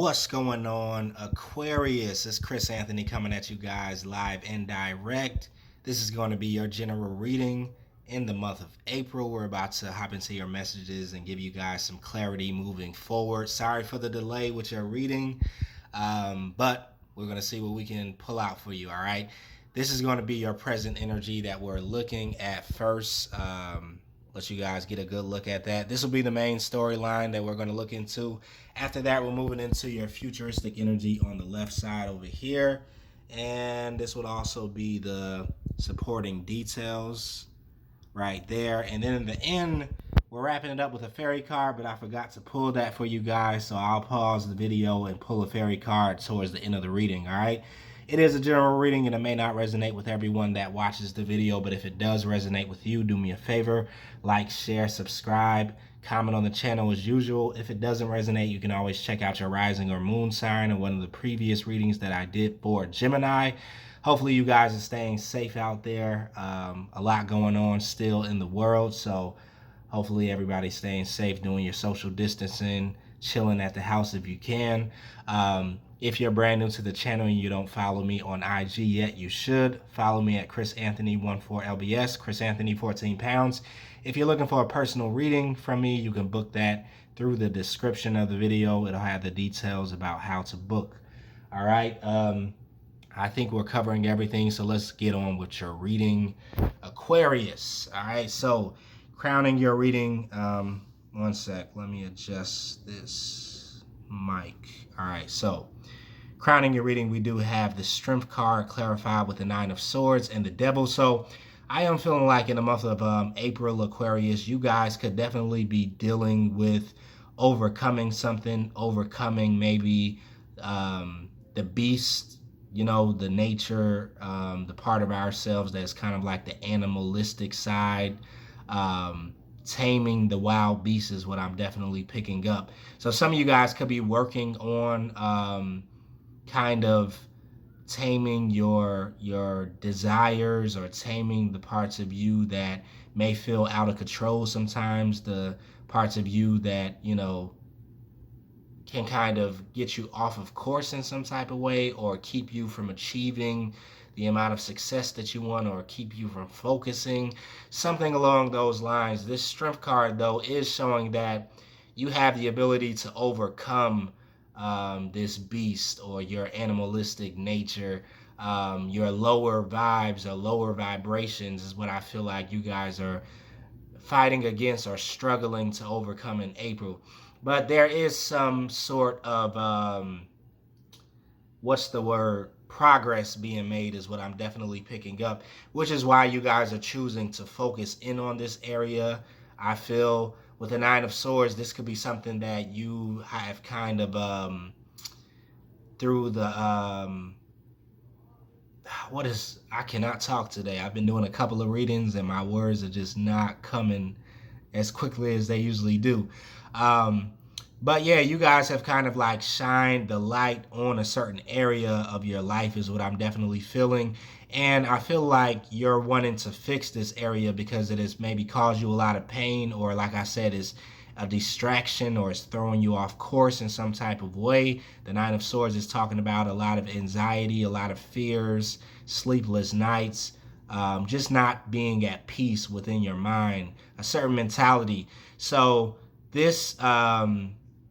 What's going on, Aquarius? It's Chris Anthony coming at you guys live and direct. This is going to be your general reading in the month of April. We're about to hop into your messages and give you guys some clarity moving forward. Sorry for the delay with your reading, but we're going to see what we can pull out for you, all right? This is going to be your present energy that we're looking at first. Let you guys get a good look at that. This will be the main storyline that we're going to look into. After that, we're moving into your futuristic energy on the left side over here. And this would also be the supporting details right there. And then in the end, we're wrapping it up with a fairy card, but I forgot to pull that for you guys. So I'll pause the video and pull a fairy card towards the end of the reading, all right? It is a general reading and it may not resonate with everyone that watches the video, but if it does resonate with you, do me a favor, like, share, subscribe, comment on the channel as usual. If it doesn't resonate, you can always check out your rising or moon sign or one of the previous readings that I did for Gemini. Hopefully you guys are staying safe out there. A lot going on still in the world, so hopefully everybody's staying safe, doing your social distancing, chilling at the house if you can. If you're brand new to the channel and you don't follow me on IG yet, you should. Follow me at chrisanthony14lbs, chrisanthony 14 pounds. If you're looking for a personal reading from me, you can book that through the description of the video. It'll have the details about how to book. All right. I think we're covering everything, so let's get on with your reading, Aquarius. All right, so crowning your reading, one sec, let me adjust this mic. All right, so crowning your reading, we do have the Strength card clarified with the Nine of Swords and the Devil. So I am feeling like in the month of April, Aquarius, you guys could definitely be dealing with overcoming something, overcoming maybe the beast, you know, the nature, the part of ourselves that's kind of like the animalistic side. Taming the wild beast is what I'm definitely picking up. So some of you guys could be working on kind of taming your desires or taming the parts of you that may feel out of control sometimes, the parts of you that, you know, can kind of get you off of course in some type of way or keep you from achieving the amount of success that you want or keep you from focusing, something along those lines. This Strength card, though, is showing that you have the ability to overcome this beast or your animalistic nature, your lower vibes or lower vibrations is what I feel like you guys are fighting against or struggling to overcome in April. But there is some sort of, what's the word? Progress being made is what I'm definitely picking up, which is why you guys are choosing to focus in on this area. I feel with the Nine of Swords, this could be something that you have kind of, through the, I cannot talk today. I've been doing a couple of readings and my words are just not coming as quickly as they usually do. But yeah, you guys have kind of like shined the light on a certain area of your life is what I'm definitely feeling. And I feel like you're wanting to fix this area because it has maybe caused you a lot of pain, or like I said, is a distraction or is throwing you off course in some type of way. The Nine of Swords is talking about a lot of anxiety, a lot of fears, sleepless nights, just not being at peace within your mind, a certain mentality. So this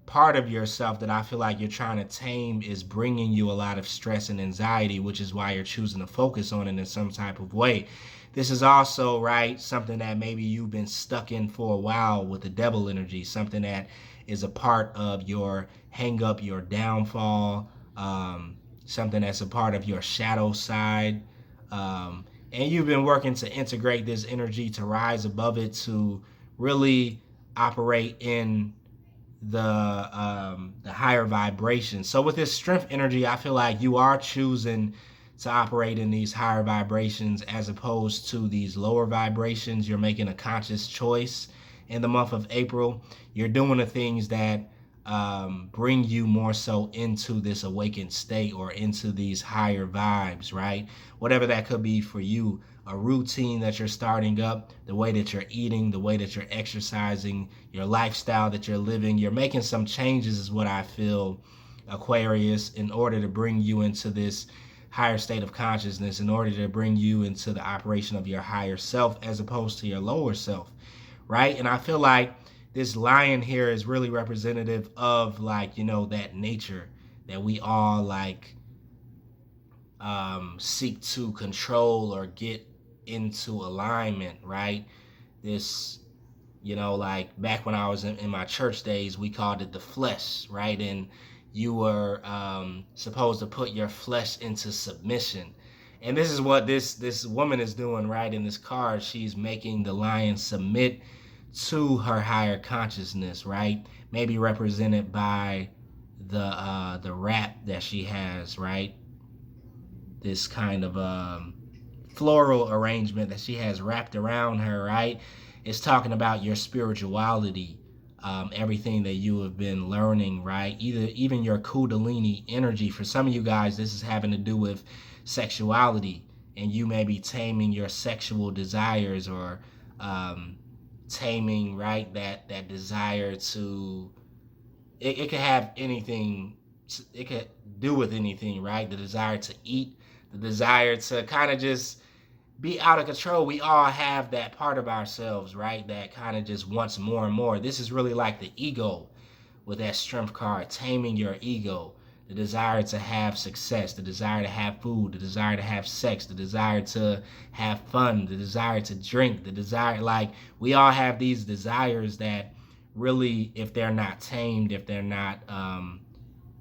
part of yourself that I feel like you're trying to tame is bringing you a lot of stress and anxiety, which is why you're choosing to focus on it in some type of way. This is also, right, something that maybe you've been stuck in for a while with the Devil energy, something that is a part of your hang up, your downfall, something that's a part of your shadow side. And you've been working to integrate this energy to rise above it, to really operate in the higher vibration. So with this Strength energy, I feel like you are choosing to operate in these higher vibrations as opposed to these lower vibrations. You're making a conscious choice in the month of April. You're doing the things that bring you more so into this awakened state or into these higher vibes, right? Whatever that could be for you, a routine that you're starting up, the way that you're eating, the way that you're exercising, your lifestyle that you're living. You're making some changes is what I feel Aquarius, in order to bring you into this higher state of consciousness, in order to bring you into the operation of your higher self as opposed to your lower self, right? And I feel like this lion here is really representative of, like, you know, that nature that we all like seek to control or get into alignment, right? This, you know, like back when I was in my church days, we called it the flesh, right? And you were supposed to put your flesh into submission. And this is what this woman is doing, right? In this card, she's making the lion submit to her higher consciousness, right? Maybe represented by the wrap that she has, right? This kind of floral arrangement that she has wrapped around her, right? It's talking about your spirituality, everything that you have been learning, right? Even your Kundalini energy. For some of you guys, this is having to do with sexuality, and you may be taming your sexual desires, or taming, right, that desire to. It could have anything. It could do with anything, right? The desire to eat, the desire to kind of just be out of control. We all have that part of ourselves, right? That kind of just wants more and more. This is really like the ego with that strength card, taming your ego, the desire to have success, the desire to have food, the desire to have sex, the desire to have fun, the desire to drink, the desire, like, we all have these desires that really, if they're not tamed, if they're not,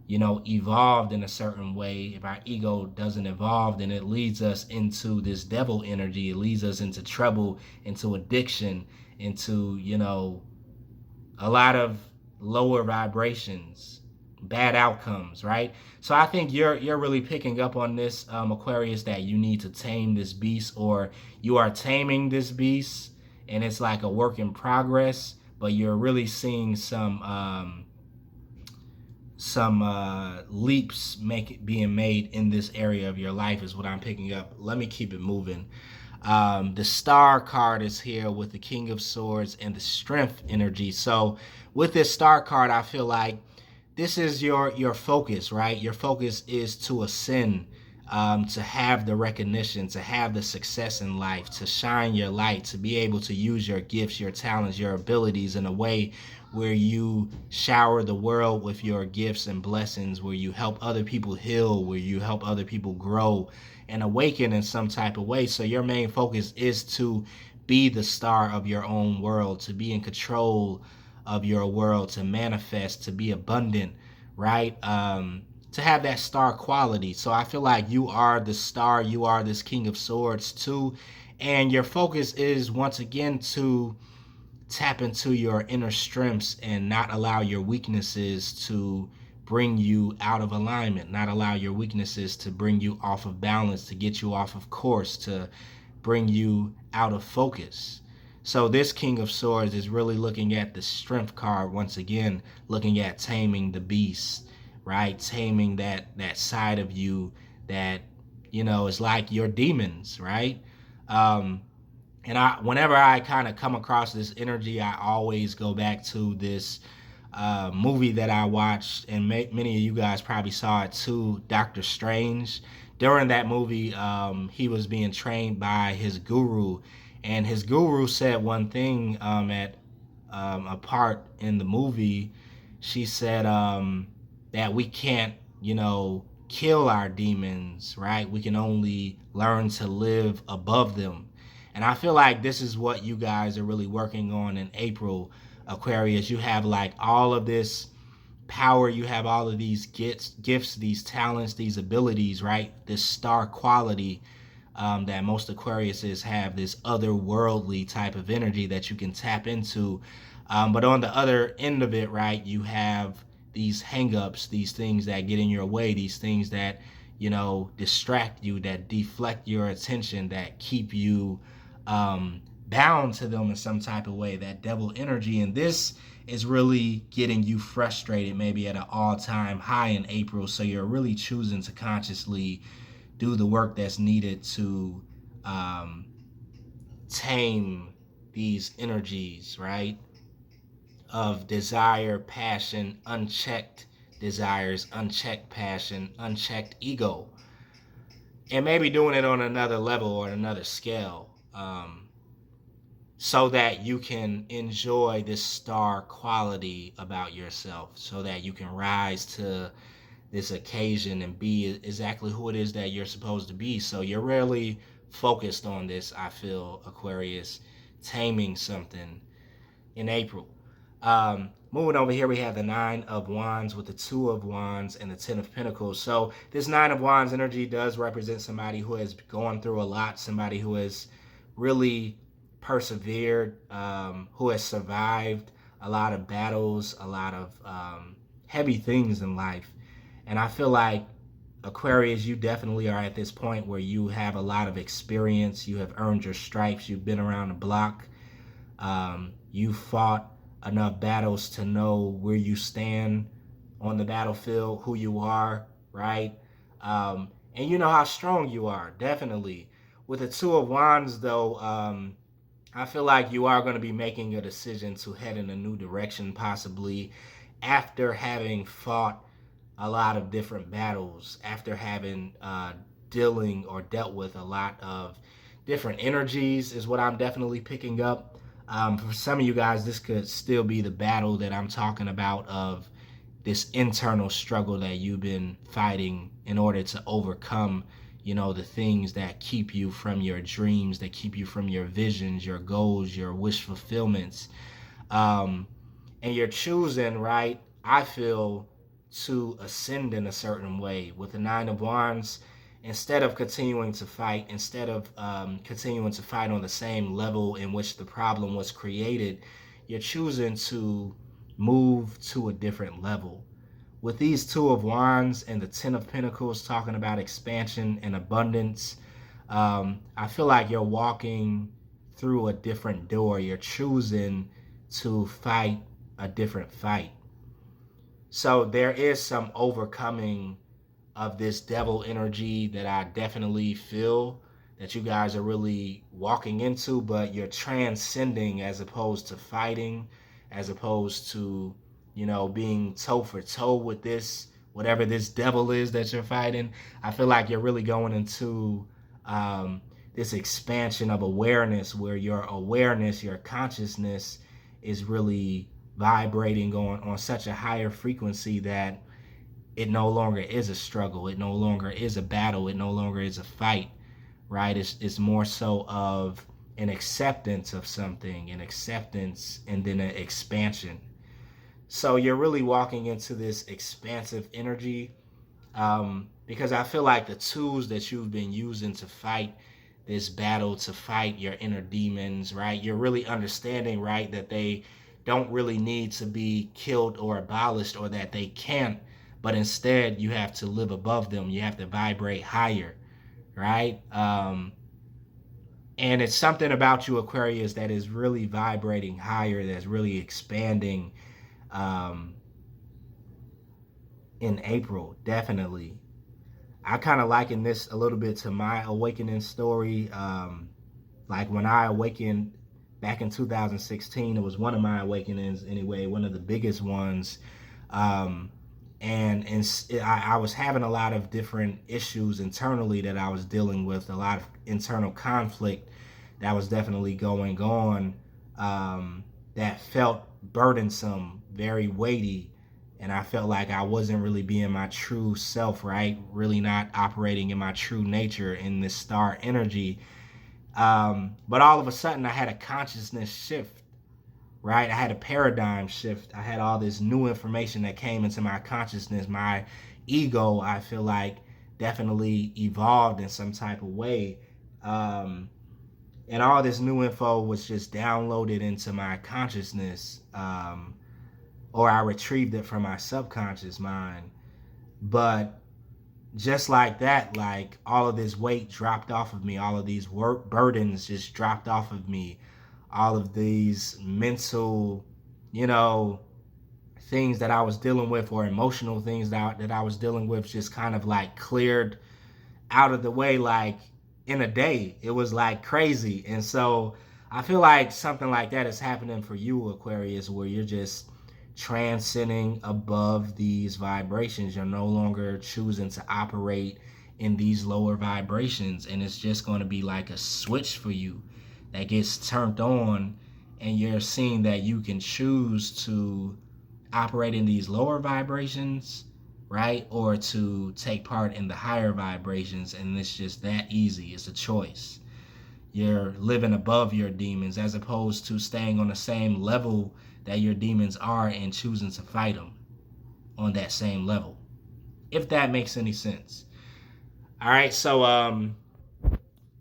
you know, evolved in a certain way, if our ego doesn't evolve, then it leads us into this devil energy. It leads us into trouble, into addiction, into, you know, a lot of lower vibrations, bad outcomes, right? So I think you're really picking up on this, Aquarius, that you need to tame this beast, or you are taming this beast, and it's like a work in progress, but you're really seeing some leaps being made in this area of your life, is what I'm picking up. Let me keep it moving. The star card is here with the King of Swords and the strength energy. So with this star card, I feel like this is your focus, right? Your focus is to ascend, to have the recognition, to have the success in life, to shine your light, to be able to use your gifts, your talents, your abilities in a way where you shower the world with your gifts and blessings, where you help other people heal, where you help other people grow and awaken in some type of way. So your main focus is to be the star of your own world, to be in control of your world, to manifest, to be abundant, right? To have that star quality. So I feel like you are the star, you are this King of Swords too. And your focus is once again to tap into your inner strengths and not allow your weaknesses to bring you out of alignment, not allow your weaknesses to bring you off of balance, to get you off of course, to bring you out of focus. So this King of Swords is really looking at the strength card once again, looking at taming the beast, right? Taming that side of you that, you know, is like your demons, right? And whenever I kind of come across this energy, I always go back to this movie that I watched, and many of you guys probably saw it too, Doctor Strange. During that movie, he was being trained by his guru, and his guru said one thing at a part in the movie. She said that we can't, you know, kill our demons, right? We can only learn to live above them. And I feel like this is what you guys are really working on in April, Aquarius. You have like all of this power, you have all of these gifts, these talents, these abilities, right? This star quality that most Aquariuses have, this otherworldly type of energy that you can tap into. But on the other end of it, right, you have these hangups, these things that get in your way, these things that, you know, distract you, that deflect your attention, that keep you bound to them in some type of way, that devil energy. And this is really getting you frustrated, maybe at an all-time high in April. So you're really choosing to consciously do the work that's needed to tame these energies, right? Of desire, passion, unchecked desires, unchecked passion, unchecked ego, and maybe doing it on another level or another scale, so that you can enjoy this star quality about yourself, so that you can rise to this occasion and be exactly who it is that you're supposed to be. So you're really focused on this, I feel, Aquarius, taming something in April. Moving over here, we have the Nine of Wands with the Two of Wands and the Ten of Pentacles. So this Nine of Wands energy does represent somebody who has gone through a lot, somebody who has really persevered, who has survived a lot of battles, a lot of heavy things in life. And I feel like, Aquarius, you definitely are at this point where you have a lot of experience. You have earned your stripes. You've been around the block. You fought enough battles to know where you stand on the battlefield, who you are, right? And you know how strong you are, definitely. With the Two of Wands, though, I feel like you are going to be making a decision to head in a new direction, possibly after having fought a lot of different battles, after having dealing or dealt with a lot of different energies, is what I'm definitely picking up. For some of you guys, this could still be the battle that I'm talking about, of this internal struggle that you've been fighting in order to overcome, the things that keep you from your dreams, that keep you from your visions, your goals, your wish fulfillments. And you're choosing, right, I feel, to ascend in a certain way. With the Nine of Wands, instead of continuing to fight, instead of continuing to fight on the same level in which the problem was created, you're choosing to move to a different level. With these Two of Wands and the Ten of Pentacles talking about expansion and abundance, I feel like you're walking through a different door. You're choosing to fight a different fight. So there is some overcoming of this devil energy that I definitely feel that you guys are really walking into, but you're transcending as opposed to fighting, as opposed to, being toe for toe with this, whatever this devil is that you're fighting. I feel like you're really going into this expansion of awareness, where your awareness, your consciousness is really vibrating on such a higher frequency that it no longer is a struggle. It no longer is a battle. It no longer is a fight, right? It's more so of an acceptance of something, an acceptance, and then an expansion. So you're really walking into this expansive energy, because I feel like the tools that you've been using to fight this battle, to fight your inner demons, right? You're really understanding, right, that they don't really need to be killed or abolished, or that they can't, but instead you have to live above them. You have to vibrate higher, right? And it's something about you, Aquarius, that is really vibrating higher, that's really expanding in April, definitely. I kind of liken this a little bit to my awakening story. Like when I awakened back in 2016, it was one of my awakenings anyway, one of the biggest ones. I was having a lot of different issues internally that I was dealing with, a lot of internal conflict that was definitely going on, that felt burdensome, very weighty. And I felt like I wasn't really being my true self, right? Really not operating in my true nature in this star energy. But all of a sudden I had a consciousness shift, right? I had a paradigm shift. I had all this new information that came into my consciousness. My ego, I feel like, definitely evolved in some type of way. And all this new info was just downloaded into my consciousness, or I retrieved it from my subconscious mind. But just like that, like all of this weight dropped off of me, all of these work burdens just dropped off of me, all of these mental, things that I was dealing with, or emotional things that I was dealing with, just kind of like cleared out of the way, like in a day. It was like crazy. And so I feel like something like that is happening for you, Aquarius, where you're just transcending above these vibrations. You're no longer choosing to operate in these lower vibrations, and it's just going to be like a switch for you that gets turned on, and you're seeing that you can choose to operate in these lower vibrations, right? Or to take part in the higher vibrations, and it's just that easy. It's a choice. You're living above your demons as opposed to staying on the same level that your demons are and choosing to fight them on that same level, if that makes any sense. All right, so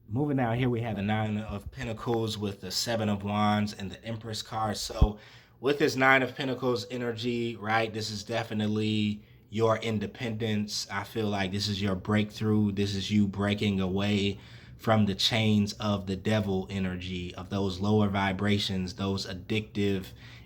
moving down here, we have the Nine of Pentacles with the Seven of Wands and the Empress card. So with this Nine of Pentacles energy, right, this is definitely your independence. I feel like this is your breakthrough. This is you breaking away from the chains of the devil energy, of those lower vibrations, those addictive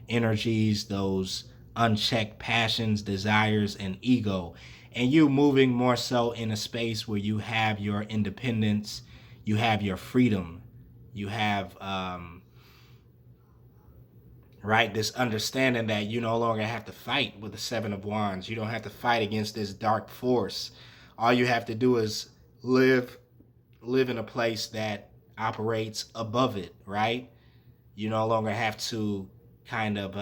energies, those unchecked passions, desires, and ego. And you moving more so in a space where you have your independence, you have your freedom, you have right, this understanding that you no longer have to fight with the Seven of Wands. You don't have to fight against this dark force. All you have to do is live in a place that operates above it, right? You no longer have to kind of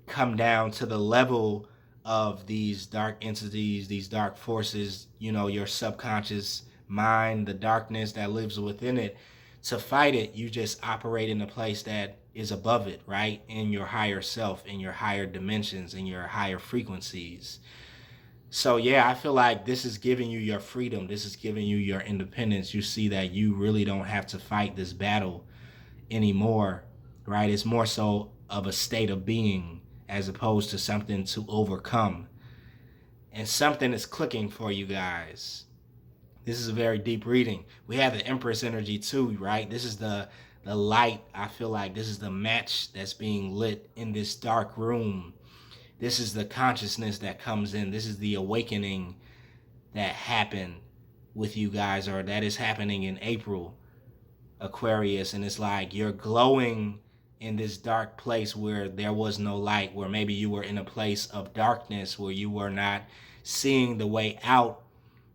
come down to the level of these dark entities, these dark forces, you know, your subconscious mind, the darkness that lives within it. To fight it, you just operate in a place that is above it, right? In your higher self, in your higher dimensions, in your higher frequencies. So yeah, I feel like this is giving you your freedom. This is giving you your independence. You see that you really don't have to fight this battle anymore, right? It's more so of a state of being as opposed to something to overcome. And something is clicking for you guys. This is a very deep reading. We have the Empress energy too, right? This is the light. I feel like this is the match that's being lit in this dark room. This is the consciousness that comes in. This is the awakening that happened with you guys, or that is happening in April, Aquarius. And it's like you're glowing in this dark place where there was no light, where maybe you were in a place of darkness, where you were not seeing the way out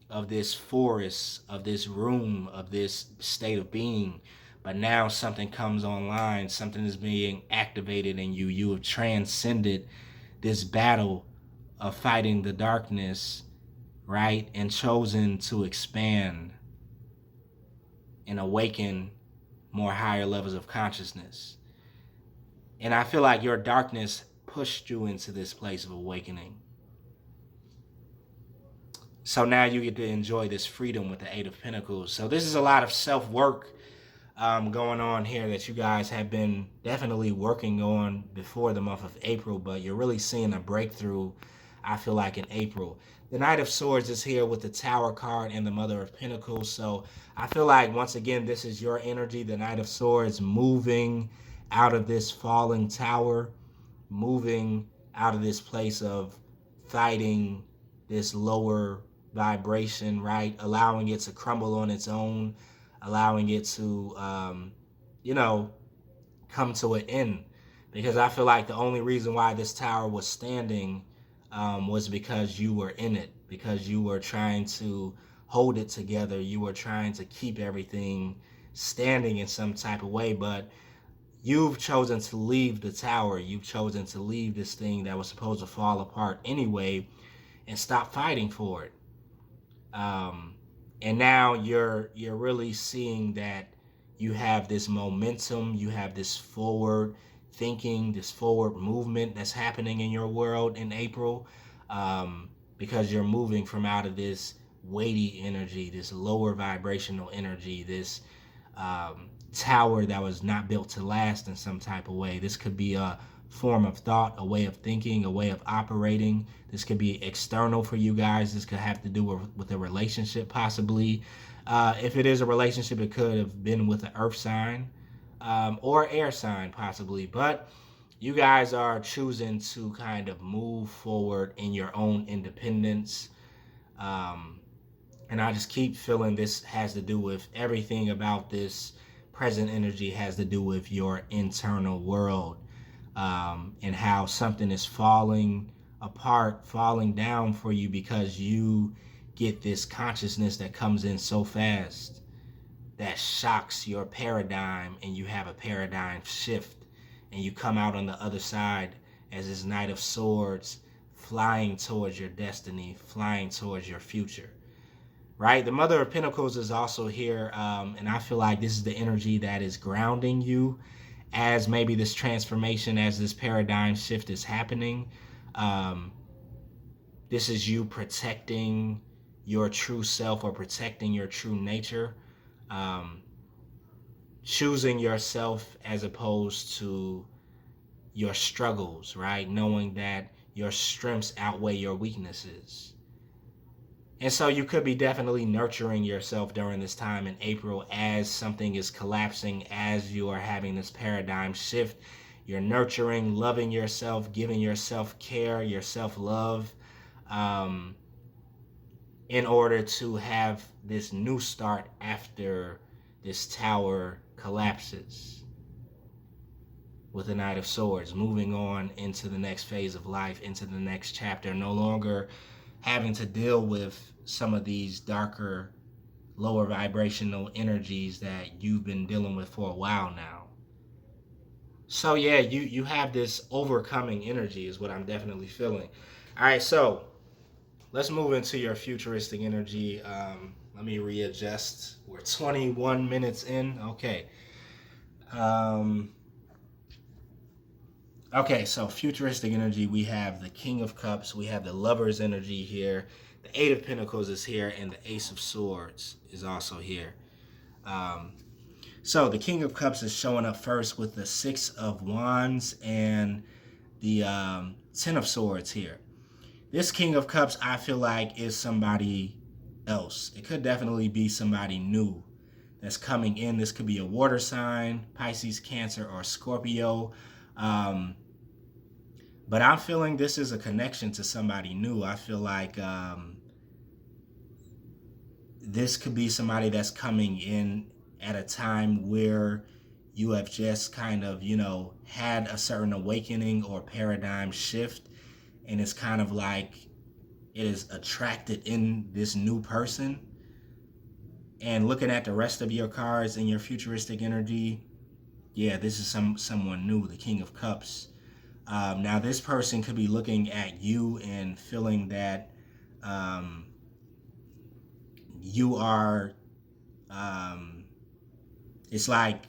of this forest, of this room, of this state of being. But now something comes online, something is being activated in you. You have transcended this battle of fighting the darkness, right? And chosen to expand and awaken more higher levels of consciousness. And I feel like your darkness pushed you into this place of awakening. So now you get to enjoy this freedom with the Eight of Pentacles. So this is a lot of self-work going on here that you guys have been definitely working on before the month of April, but you're really seeing a breakthrough, I feel like, in April. The Knight of Swords is here with the Tower card and the Mother of Pentacles. So I feel like, once again, this is your energy, the Knight of Swords, moving out of this falling tower, moving out of this place of fighting this lower vibration, right? Allowing it to crumble on its own, allowing it to, come to an end. Because I feel like the only reason why this tower was standing was because you were in it, because you were trying to hold it together. You were trying to keep everything standing in some type of way, but you've chosen to leave the tower. You've chosen to leave this thing that was supposed to fall apart anyway and stop fighting for it. And now you're really seeing that you have this momentum, you have this forward thinking, this forward movement that's happening in your world in April, because you're moving from out of this weighty energy, this lower vibrational energy, this tower that was not built to last in some type of way. This could be a form of thought, a way of thinking, a way of operating. This could be external for you guys. This could have to do with a relationship, possibly. If it is a relationship, it could have been with an earth sign or air sign, possibly. But you guys are choosing to kind of move forward in your own independence. And I just keep feeling this has to do with everything about this present energy has to do with your internal world. and how something is falling apart, falling down for you because you get this consciousness that comes in so fast that shocks your paradigm, and you have a paradigm shift, and you come out on the other side as this Knight of Swords, flying towards your destiny, flying towards your future. Right? The Mother of Pentacles is also here, and I feel like this is the energy that is grounding you as maybe this transformation, as this paradigm shift is happening. Um, this is you protecting your true self, or protecting your true nature. Um, Choosing yourself as opposed to your struggles, right? Knowing that your strengths outweigh your weaknesses. And so you could be definitely nurturing yourself during this time in April as something is collapsing, as you are having this paradigm shift. You're nurturing, loving yourself, giving yourself care, your self-love, um, in order to have this new start after this tower collapses. With the Knight of Swords, moving on into the next phase of life, into the next chapter, no longer having to deal with some of these darker, lower vibrational energies that you've been dealing with for a while now. So yeah, you have this overcoming energy is what I'm definitely feeling. All right, so let's move into your futuristic energy. Let me readjust. We're 21 minutes in. Okay. Um, Okay, so futuristic energy, we have the King of Cups, we have the Lover's energy here, the Eight of Pentacles is here, and the Ace of Swords is also here. Um, so the King of Cups is showing up first with the Six of Wands and the Ten of Swords here. This King of Cups, I feel like, is somebody else. It could definitely be somebody new that's coming in. This could be a water sign, Pisces, Cancer, or Scorpio. But I'm feeling this is a connection to somebody new. I feel like this could be somebody that's coming in at a time where you have just kind of, had a certain awakening or paradigm shift. And it's kind of like it is attracted in this new person. And looking at the rest of your cards in your futuristic energy, yeah, this is someone new, the King of Cups. Now, this person could be looking at you and feeling that you are, it's like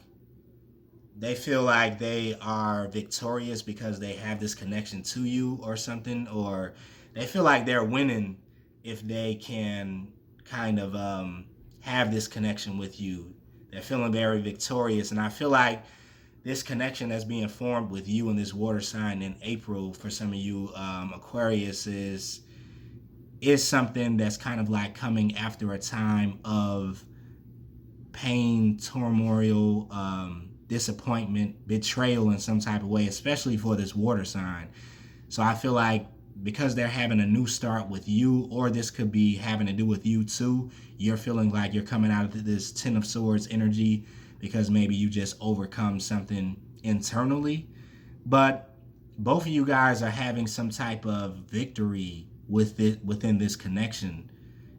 they feel like they are victorious because they have this connection to you or something, or they feel like they're winning if they can kind of have this connection with you. They're feeling very victorious, and I feel like this connection that's being formed with you and this water sign in April for some of you Aquarius is something that's kind of like coming after a time of pain, turmoil, disappointment, betrayal in some type of way, especially for this water sign. So I feel like because they're having a new start with you, or this could be having to do with you too, you're feeling like you're coming out of this Ten of Swords energy because maybe you just overcome something internally. But both of you guys are having some type of victory with it within this connection.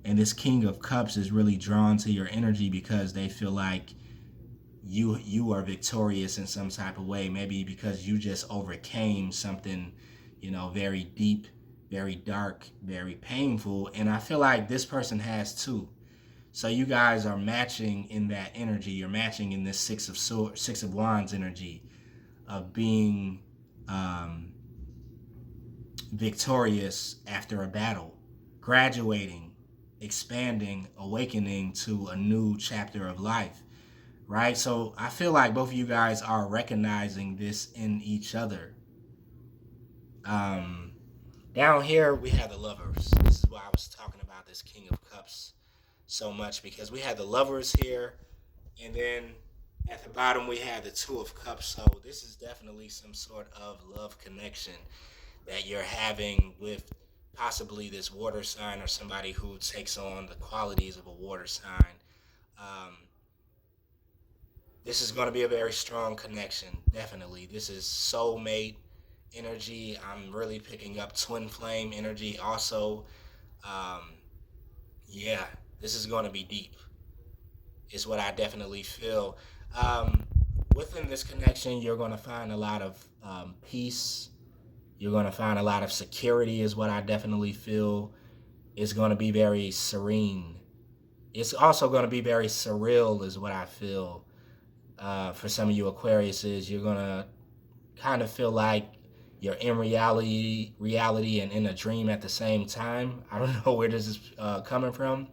And this King of Cups is really drawn to your energy because they feel like you are victorious in some type of way. Maybe because you just overcame something, very deep, very dark, very painful. And I feel like this person has too. So you guys are matching in that energy. You're matching in this Six of Wands energy of being victorious after a battle, graduating, expanding, awakening to a new chapter of life, right? So I feel like both of you guys are recognizing this in each other. Down here, we have the Lovers. This is why I was talking about this King of Cups so much, because we have the Lovers here, and then at the bottom we have the Two of Cups. So this is definitely some sort of love connection that you're having with possibly this water sign, or somebody who takes on the qualities of a water sign. Um, This is going to be a very strong connection. Definitely. This is soulmate energy. I'm really picking up twin flame energy also. Um, yeah, this is going to be deep, is what I definitely feel. Um, Within this connection, you're going to find a lot of peace. You're going to find a lot of security, is what I definitely feel. It's going to be very serene. It's also going to be very surreal, is what I feel. For some of you Aquariuses, you're going to kind of feel like you're in reality and in a dream at the same time. I don't know where this is coming from,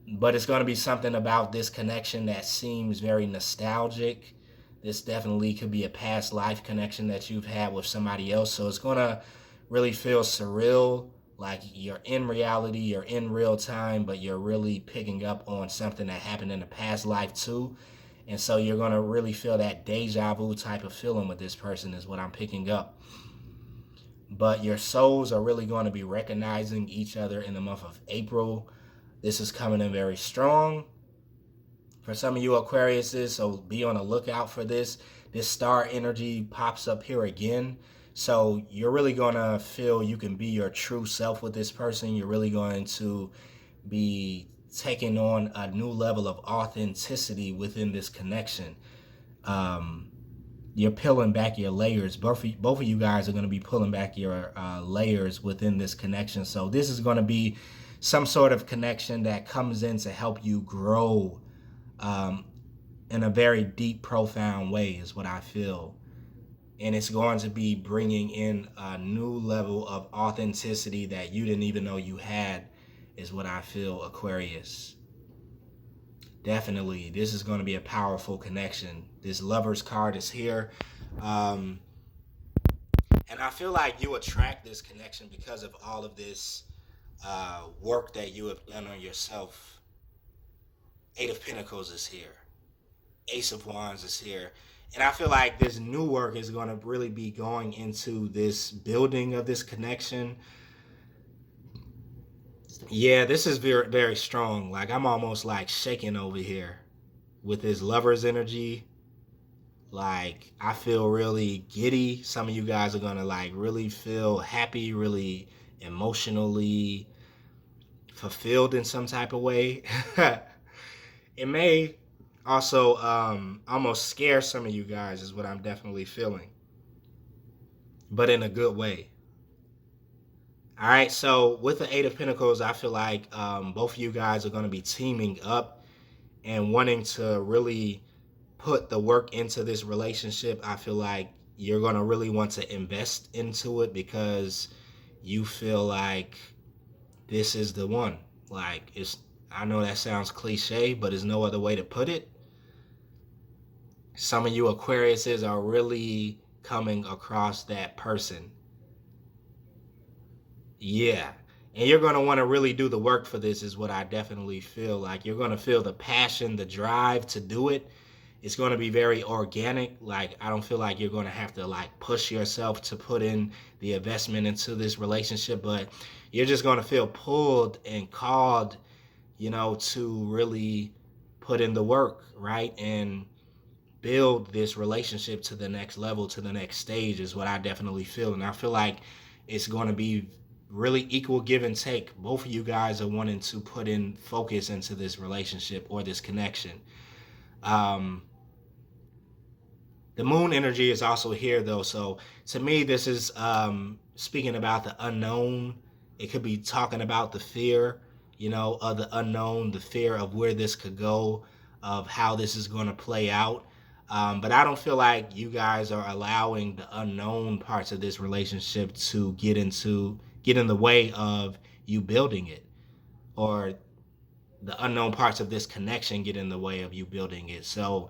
but it's going to be something about this connection that seems very nostalgic. This definitely could be a past life connection that you've had with somebody else. So it's going to really feel surreal, like you're in reality, you're in real time, but you're really picking up on something that happened in a past life too. And so you're going to really feel that deja vu type of feeling with this person, is what I'm picking up. But your souls are really going to be recognizing each other in the month of April. This is coming in very strong for some of you Aquariuses, so be on the lookout for this. This star energy pops up here again. So you're really going to feel you can be your true self with this person. You're really going to be taking on a new level of authenticity within this connection. You're peeling back your layers. Both of you guys are going to be pulling back your layers within this connection. So this is going to be some sort of connection that comes in to help you grow in a very deep, profound way, is what I feel. And it's going to be bringing in a new level of authenticity that you didn't even know you had, is what I feel, Aquarius. Definitely, this is going to be a powerful connection. This Lover's card is here. And I feel like you attract this connection because of all of this work that you have done on yourself. Eight of Pentacles is here. Ace of Wands is here. And I feel like this new work is going to really be going into this building of this connection. Yeah, this is very, very strong. Like, I'm almost like shaking over here with this Lover's energy. Like, I feel really giddy. Some of you guys are going to like really feel happy, really emotionally fulfilled in some type of way. It may also almost scare some of you guys, is what I'm definitely feeling, but in a good way. All right, so with the Eight of Pentacles, I feel like both of you guys are going to be teaming up and wanting to really put the work into this relationship. I feel like you're going to really want to invest into it because you feel like this is the one. Like, I know that sounds cliche, but there's no other way to put it. Some of you Aquariuses are really coming across that person. Yeah. And you're going to want to really do the work for this, is what I definitely feel. Like, you're going to feel the passion, the drive to do it. It's going to be very organic. Like, I don't feel like you're going to have to like push yourself to put in the investment into this relationship, but you're just going to feel pulled and called, to really put in the work, right? And build this relationship to the next level, to the next stage, is what I definitely feel. And I feel like it's going to be really equal give and take. Both of you guys are wanting to put in focus into this relationship or this connection. The moon energy is also here, though. So to me, this is speaking about the unknown. It could be talking about the fear, of the unknown, the fear of where this could go, of how this is going to play out. But I don't feel like you guys are allowing the unknown parts of this relationship to get in the way of you building it, or the unknown parts of this connection get in the way of you building it. So,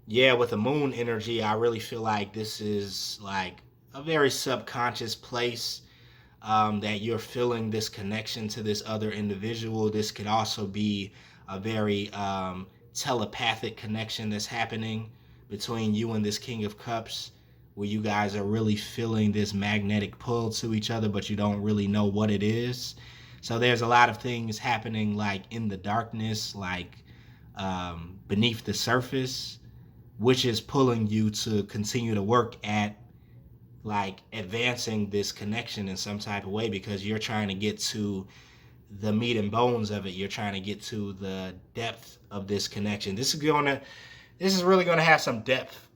yeah, with the moon energy, I really feel like this is like a very subconscious place that you're feeling this connection to this other individual. This could also be a very telepathic connection that's happening between you and this King of Cups, where you guys are really feeling this magnetic pull to each other, but you don't really know what it is. So there's a lot of things happening like in the darkness, like beneath the surface, which is pulling you to continue to work at like advancing this connection in some type of way, because you're trying to get to the meat and bones of it. You're trying to get to the depth of this connection. This is really gonna have some depth.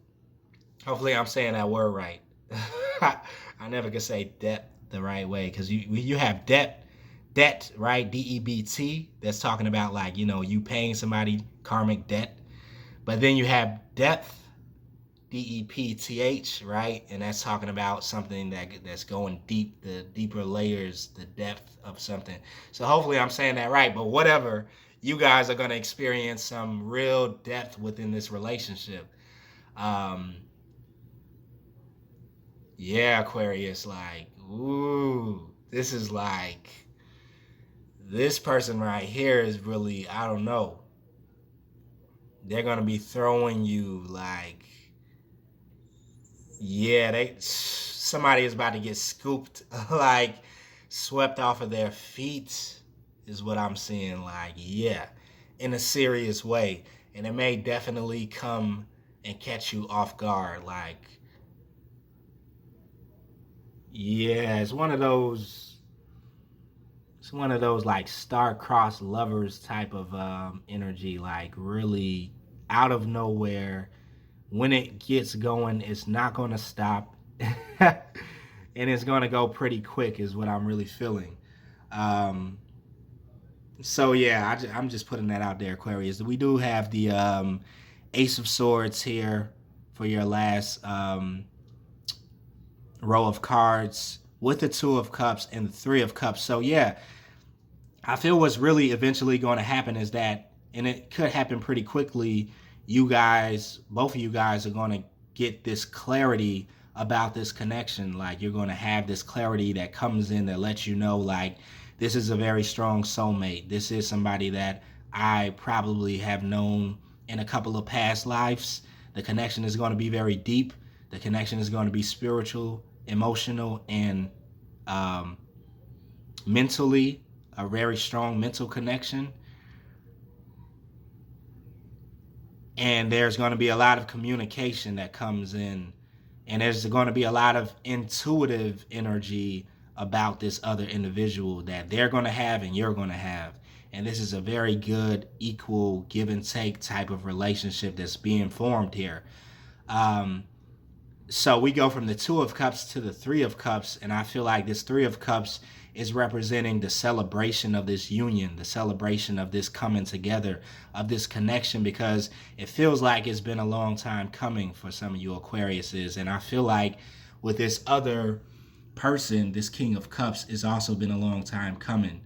Hopefully I'm saying that word right. I never could say depth the right way, because you have debt, right? DEBT. That's talking about like, you paying somebody karmic debt. But then you have depth, DEPTH, right? And that's talking about something that's going deep, the deeper layers, the depth of something. So hopefully I'm saying that right. But whatever, you guys are going to experience some real depth within this relationship. Um, yeah, Aquarius, like, ooh, this is like, this person right here is really, I don't know. They're going to be throwing you like, yeah, somebody is about to get scooped, like swept off of their feet, is what I'm seeing. Like, yeah, in a serious way, and it may definitely come and catch you off guard. Like, yeah, it's one of those. It's one of those like star-crossed lovers type of energy, like really out of nowhere. When it gets going, it's not going to stop. And it's going to go pretty quick is what I'm really feeling. Um, so yeah, I'm just putting that out there, Aquarius. We do have the Ace of Swords here for your last row of cards, with the Two of Cups and the Three of Cups. So yeah, I feel what's really eventually going to happen is that, and it could happen pretty quickly, you guys, both of you guys are going to get this clarity about this connection. Like, you're going to have this clarity that comes in that lets you know, like, this is a very strong soulmate. This is somebody that I probably have known in a couple of past lives. The connection is going to be very deep. The connection is going to be spiritual, emotional, and um, mentally, a very strong mental connection. And there's going to be a lot of communication that comes in, and there's going to be a lot of intuitive energy about this other individual that they're going to have and you're going to have. And this is a very good, equal, give and take type of relationship that's being formed here. um, so we go from the Two of Cups to the Three of Cups, and I feel like this Three of Cups is representing the celebration of this union, the celebration of this coming together, of this connection, because it feels like it's been a long time coming for some of you Aquariuses. And I feel like with this other person, this King of Cups, it's also been a long time coming,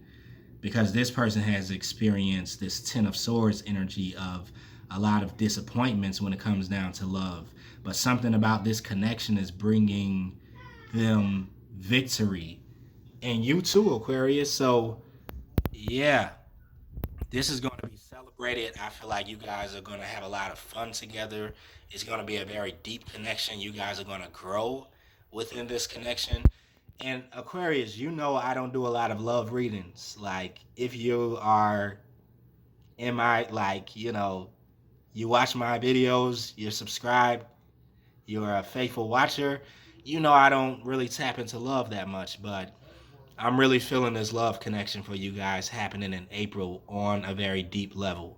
because this person has experienced this Ten of Swords energy of a lot of disappointments when it comes down to love. But something about this connection is bringing them victory. And you too, Aquarius. So, yeah, this is going to be celebrated. I feel like you guys are going to have a lot of fun together. It's going to be a very deep connection. You guys are going to grow within this connection. And Aquarius, I don't do a lot of love readings. Like, if you are in my, like, you watch my videos, you're subscribed, you're a faithful watcher, I don't really tap into love that much, but I'm really feeling this love connection for you guys happening in April on a very deep level.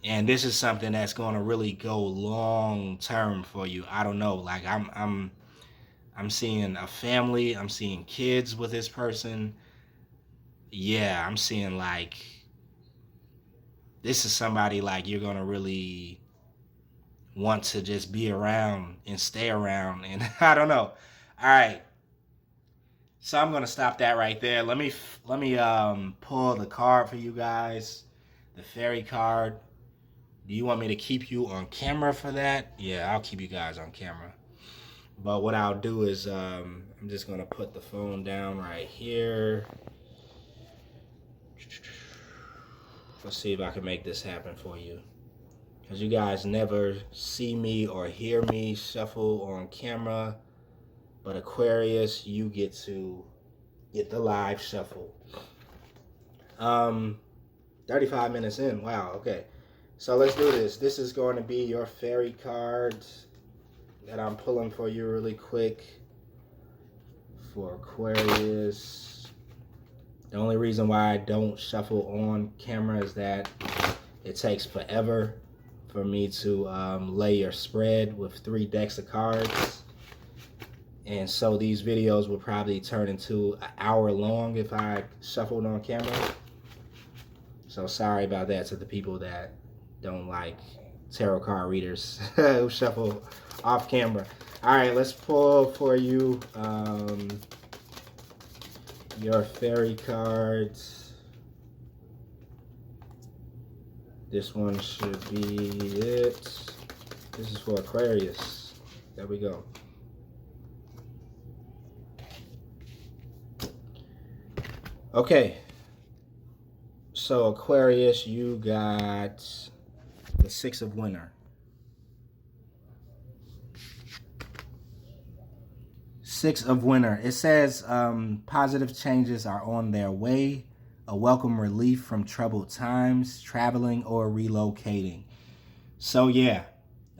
And this is something that's going to really go long term for you. I don't know, like I'm seeing a family, I'm seeing kids with this person. Yeah, I'm seeing like this is somebody like you're going to really want to just be around and stay around, and I don't know. All right. So I'm gonna stop that right there. Let me pull the card for you guys, the fairy card. Do you want me to keep you on camera for that? Yeah, I'll keep you guys on camera. But what I'll do is I'm just gonna put the phone down right here. Let's see if I can make this happen for you, because you guys never see me or hear me shuffle on camera. But Aquarius, you get to get the live shuffle. 35 minutes in. Wow, okay. So let's do this. This is going to be your fairy cards that I'm pulling for you really quick for Aquarius. The only reason why I don't shuffle on camera is that it takes forever for me to lay your spread with 3 decks of cards. And so these videos will probably turn into an hour long if I shuffled on camera. So sorry about that to the people that don't like tarot card readers who shuffle off camera. All right, let's pull for you your fairy cards. This one should be it. This is for Aquarius. There we go. Okay. So Aquarius, you got the 6 of Winter. 6 of Winter. It says positive changes are on their way. A welcome relief from troubled times, traveling or relocating. So yeah,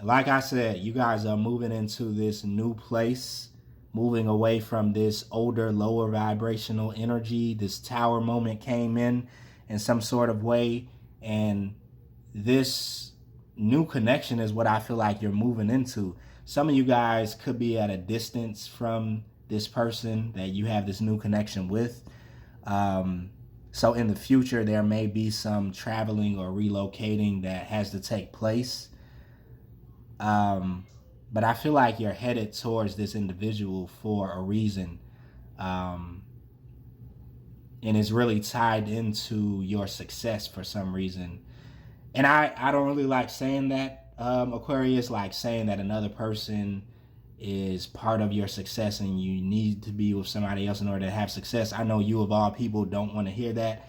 like I said, you guys are moving into this new place, moving away from this older, lower vibrational energy. This tower moment came in some sort of way, and this new connection is what I feel like you're moving into. Some of you guys could be at a distance from this person that you have this new connection with. So in the future, there may be some traveling or relocating that has to take place. But I feel like you're headed towards this individual for a reason. And it's really tied into your success for some reason. And I don't really like saying that, Aquarius, like saying that another person is part of your success and you need to be with somebody else in order to have success. I know you of all people don't want to hear that,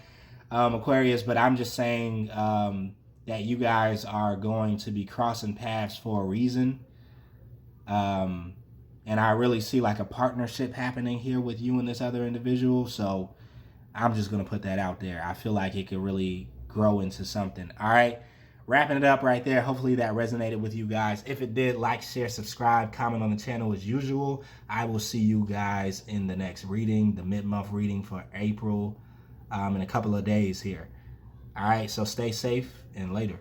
Aquarius, but I'm just saying that you guys are going to be crossing paths for a reason. And I really see like a partnership happening here with you and this other individual. So I'm just going to put that out there. I feel like it could really grow into something. All right. Wrapping it up right there. Hopefully that resonated with you guys. If it did, like, share, subscribe, comment on the channel as usual. I will see you guys in the next reading, the mid-month reading for April, in a couple of days here. All right. So stay safe and later.